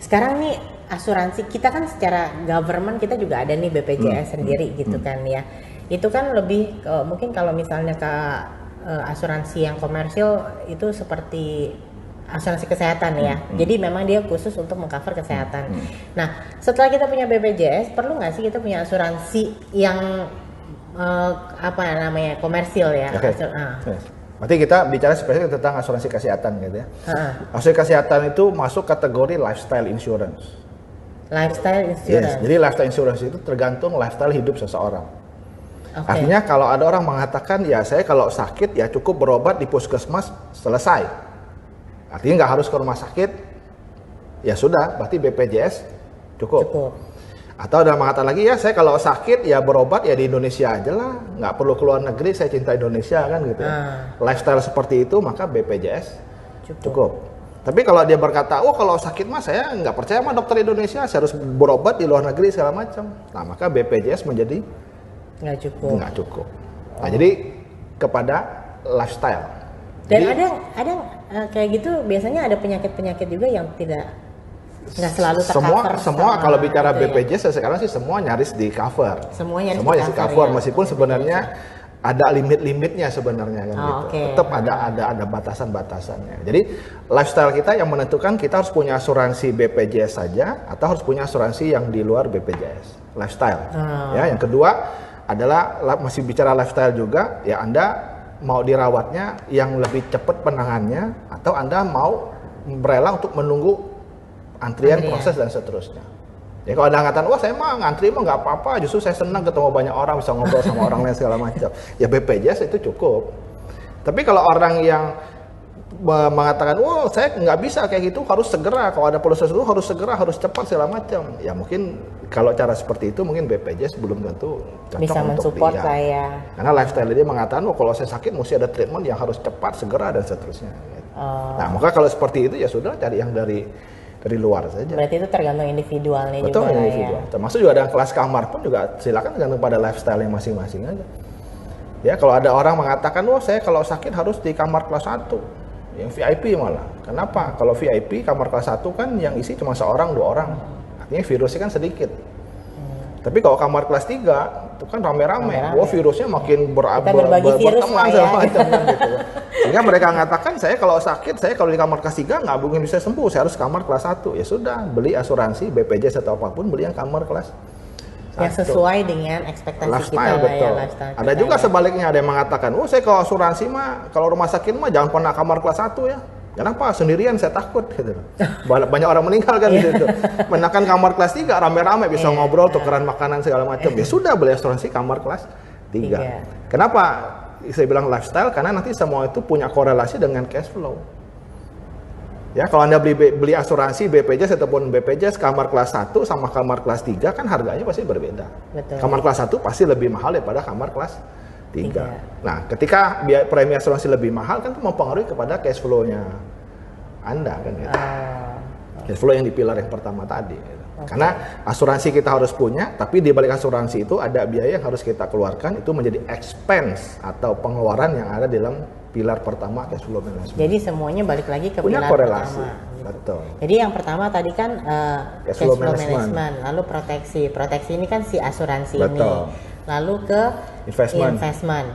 Sekarang nih asuransi kita kan secara government kita juga ada nih BPJS sendiri gitu kan ya. Itu kan lebih mungkin kalau misalnya ke asuransi yang komersil itu seperti asuransi kesehatan ya. Jadi memang dia khusus untuk mengcover kesehatan. Nah, setelah kita punya BPJS, perlu nggak sih kita punya asuransi yang apa namanya komersil ya? Oke. Berarti kita bicara spesifik tentang asuransi kesehatan gitu ya. Asuransi kesehatan itu masuk kategori lifestyle insurance. Lifestyle insurance. Yes, jadi lifestyle insurance itu tergantung lifestyle hidup seseorang. Artinya kalau ada orang mengatakan ya saya kalau sakit ya cukup berobat di puskesmas selesai. Artinya nggak harus ke rumah sakit. Ya sudah, berarti BPJS cukup. Atau ada mengatakan lagi ya saya kalau sakit ya berobat ya di Indonesia aja lah, nggak perlu keluar negeri, saya cinta Indonesia kan gitu. Lifestyle seperti itu maka BPJS cukup. Tapi kalau dia berkata, oh kalau sakit mah saya nggak percaya sama dokter Indonesia, saya harus berobat di luar negeri segala macam. Nah maka BPJS menjadi nggak cukup. Nah jadi kepada lifestyle. Dan jadi, ada kayak gitu biasanya ada penyakit-penyakit juga yang nggak selalu tercover. Semua kalau bicara BPJS sekarang sih semua nyaris di cover. Semua nyaris di cover ya, meskipun sebenarnya ada limit-limitnya sebenarnya kan gitu. Okay. Tetap ada batasan-batasannya. Jadi lifestyle kita yang menentukan kita harus punya asuransi BPJS saja atau harus punya asuransi yang di luar BPJS. Lifestyle. Ya, yang kedua adalah masih bicara lifestyle juga, ya Anda mau dirawatnya yang lebih cepat penangannya atau Anda mau rela untuk menunggu antrian, proses dan seterusnya. Ya kalau ada angkatan, wah saya mah ngantri mah nggak apa-apa, justru saya senang ketemu banyak orang, bisa ngobrol sama orang lain segala macam. Ya BPJS itu cukup. Tapi kalau orang yang mengatakan, wah saya nggak bisa kayak gitu, harus segera, kalau ada proses itu harus segera, harus cepat segala macam. Ya mungkin kalau cara seperti itu mungkin BPJS belum tentu cocok bisa untuk mensupport dia. Saya. Karena lifestyle dia mengatakan, oh kalau saya sakit mesti ada treatment yang harus cepat, segera dan seterusnya. Nah maka kalau seperti itu ya sudah cari yang dari luar saja. Berarti itu tergantung individualnya. Betul, juga individual. Ya. Termasuk juga ada kelas kamar pun juga silakan tergantung pada lifestyle yang masing-masing aja. Ya kalau ada orang mengatakan, oh saya kalau sakit harus di kamar kelas 1, yang VIP malah. Kenapa? Kalau VIP kamar kelas 1 kan yang isi cuma seorang, 2 orang. Artinya virusnya kan sedikit. Tapi kalau kamar kelas 3 itu kan rame-rame. Wah virusnya makin berteman segala macam kan gitu. Sehingga mereka mengatakan saya kalau sakit, saya kalau di kamar kelas 3 nggak mungkin bisa sembuh, saya harus kamar kelas 1. Ya sudah, beli asuransi BPJS atau apapun, beli yang kamar kelas 1. Yang sesuai dengan ekspektasi lifestyle, kita. Betul. Ya, ada juga sebaliknya, ada yang mengatakan, oh saya kalau asuransi mah, kalau rumah sakit mah jangan pernah kamar kelas 1 ya. Kenapa? Sendirian saya takut gitu. Banyak orang meninggal kan gitu. Menakan kamar kelas 3 rame-rame bisa ngobrol, tukeran makanan segala macam. Ya sudah beli asuransi kamar kelas 3. Kenapa saya bilang lifestyle? Karena nanti semua itu punya korelasi dengan cash flow. Ya, kalau Anda beli asuransi BPJS ataupun BPJS kamar kelas 1 sama kamar kelas 3 kan harganya pasti berbeda. Betul. Kamar kelas 1 pasti lebih mahal daripada kamar kelas 3. Nah, ketika premi asuransi lebih mahal kan itu mempengaruhi kepada cash flow-nya Anda kan gitu. Cash flow yang di pilar yang pertama tadi gitu. Karena asuransi kita harus punya, tapi di balik asuransi itu ada biaya yang harus kita keluarkan, itu menjadi expense atau pengeluaran yang ada di dalam pilar pertama cash flow management. Jadi semuanya balik lagi ke punya pilar korelasi. pertama. Betul. Jadi yang pertama tadi kan cash flow management, lalu proteksi. Proteksi ini kan si asuransi. Betul. Ini. Lalu ke investment.